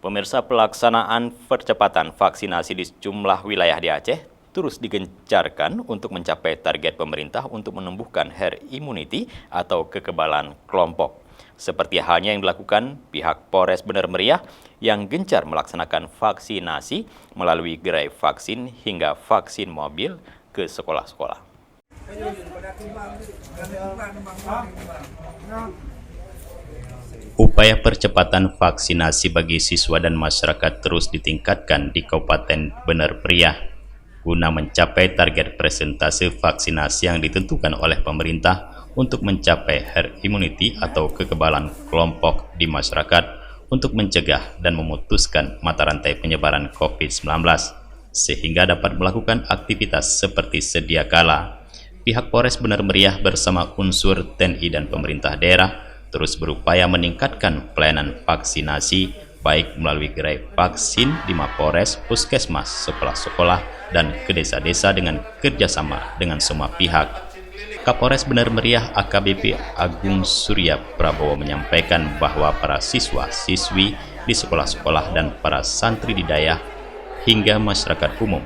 Pemirsa, pelaksanaan percepatan vaksinasi di sejumlah wilayah di Aceh terus digencarkan untuk mencapai target pemerintah untuk menumbuhkan herd immunity atau kekebalan kelompok. Seperti halnya yang dilakukan pihak Polres Bener Meriah yang gencar melaksanakan vaksinasi melalui gerai vaksin hingga vaksin mobil ke sekolah-sekolah. Upaya percepatan vaksinasi bagi siswa dan masyarakat terus ditingkatkan di Kabupaten Bener Meriah guna mencapai target persentase vaksinasi yang ditentukan oleh pemerintah untuk mencapai herd immunity atau kekebalan kelompok di masyarakat untuk mencegah dan memutuskan mata rantai penyebaran COVID-19 sehingga dapat melakukan aktivitas seperti sedia kala. Pihak Polres Bener Meriah bersama unsur TNI dan pemerintah daerah terus berupaya meningkatkan pelayanan vaksinasi baik melalui gerai vaksin di Mapores, Puskesmas, sekolah-sekolah, dan ke desa-desa dengan kerjasama dengan semua pihak. Kapolres Bener Meriah AKBP Agung Surya Prabowo menyampaikan bahwa para siswa-siswi di sekolah-sekolah dan para santri di daerah hingga masyarakat umum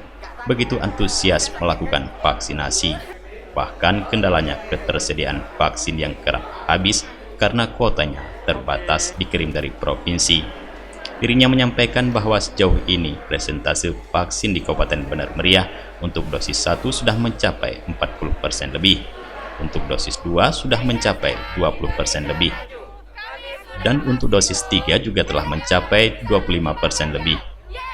begitu antusias melakukan vaksinasi. Bahkan kendalanya ketersediaan vaksin yang kerap habis karena kuotanya terbatas dikirim dari provinsi. Dirinya menyampaikan bahwa sejauh ini presentase vaksin di Kabupaten Bener Meriah untuk dosis 1 sudah mencapai 40% lebih, untuk dosis 2 sudah mencapai 20% lebih, dan untuk dosis 3 juga telah mencapai 25% lebih,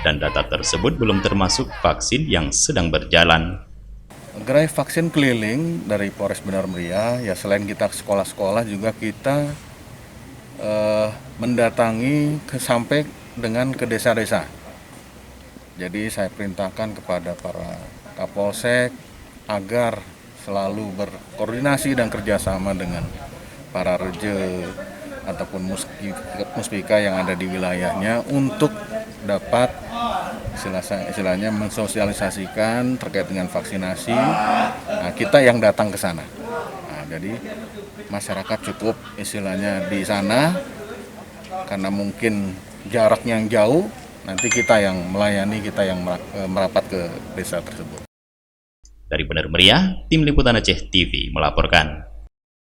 dan data tersebut belum termasuk vaksin yang sedang berjalan. Gerai vaksin keliling dari Polres Bener Meriah, ya selain kita sekolah-sekolah juga kita mendatangi sampai dengan ke desa-desa. Jadi saya perintahkan kepada para Kapolsek agar selalu berkoordinasi dan kerjasama dengan para reje ataupun muspika yang ada di wilayahnya untuk dapat istilahnya mensosialisasikan terkait dengan vaksinasi. Nah, kita yang datang ke sana. Nah, jadi masyarakat cukup istilahnya di sana karena mungkin jaraknya yang jauh. Nanti kita yang melayani, kita yang merapat ke desa tersebut. Dari Bener Meriah, Tim Liputan Aceh TV melaporkan.